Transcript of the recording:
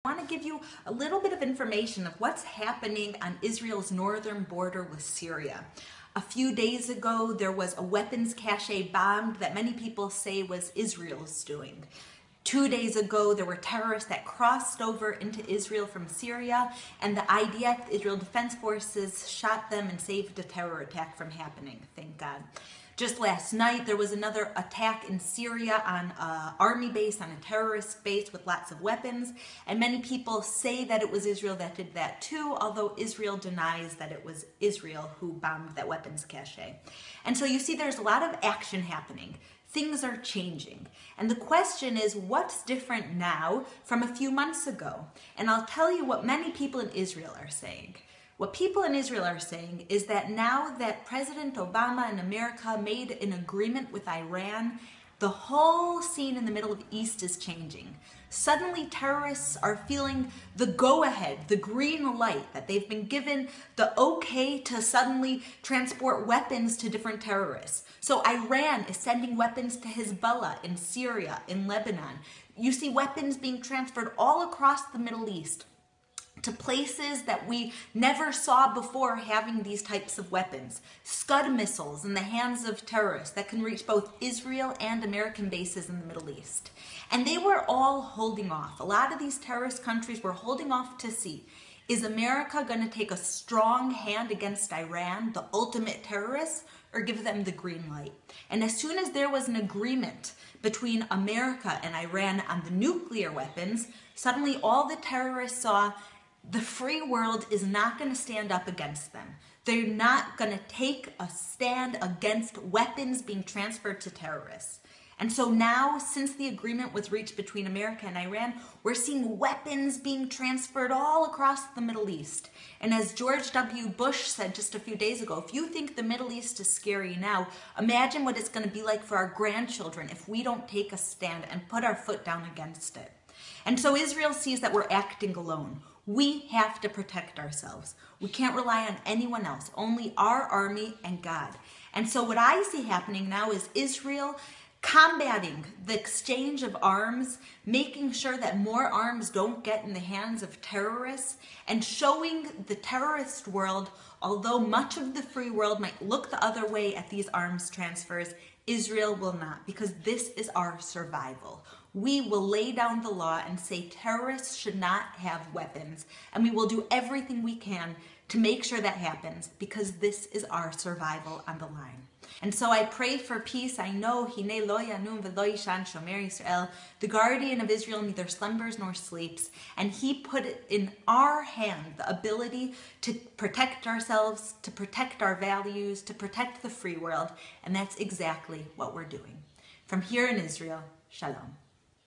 I want to give you a little bit of information of what's happening on Israel's northern border with Syria. A few days ago, there was a weapons cache bombed that many people say was Israel's doing. 2 days ago, there were terrorists that crossed over into Israel from Syria, and the IDF, the Israel Defense Forces, shot them and saved a terror attack from happening, thank God. Just last night, there was another attack in Syria on an army base, on a terrorist base with lots of weapons, and many people say that it was Israel that did that too, although Israel denies that it was Israel who bombed that weapons cache. And so you see there's a lot of action happening. Things are changing. And the question is, what's different now from a few months ago? And I'll tell you what many people in Israel are saying. What people in Israel are saying is that now that President Obama and America made an agreement with Iran, the whole scene in the Middle East is changing. Suddenly terrorists are feeling the go-ahead, the green light, that they've been given the okay to suddenly transport weapons to different terrorists. So Iran is sending weapons to Hezbollah in Syria, in Lebanon. You see weapons being transferred all across the Middle East to places that we never saw before having these types of weapons. Scud missiles in the hands of terrorists that can reach both Israel and American bases in the Middle East. And they were all holding off. A lot of these terrorist countries were holding off to see, is America going to take a strong hand against Iran, the ultimate terrorists, or give them the green light? And as soon as there was an agreement between America and Iran on the nuclear weapons, suddenly all the terrorists saw the free world is not going to stand up against them. They're not going to take a stand against weapons being transferred to terrorists. And so now, since the agreement was reached between America and Iran, we're seeing weapons being transferred all across the Middle East. And as George W. Bush said just a few days ago, if you think the Middle East is scary now, imagine what it's going to be like for our grandchildren if we don't take a stand and put our foot down against it. And so Israel sees that we're acting alone. We have to protect ourselves. We can't rely on anyone else, only our army and God. And so what I see happening now is Israel combating the exchange of arms, making sure that more arms don't get in the hands of terrorists, and showing the terrorist world, although much of the free world might look the other way at these arms transfers, Israel will not, because this is our survival. We will lay down the law and say terrorists should not have weapons, and we will do everything we can to make sure that happens, because this is our survival on the line. And so I pray for peace. I know Hinei lo yanum v'lo yishan shomer Yisrael, the guardian of Israel neither slumbers nor sleeps, and he put it in our hand the ability to protect ourselves, to protect our values, to protect the free world, and that's exactly what we're doing. From here in Israel, Shalom.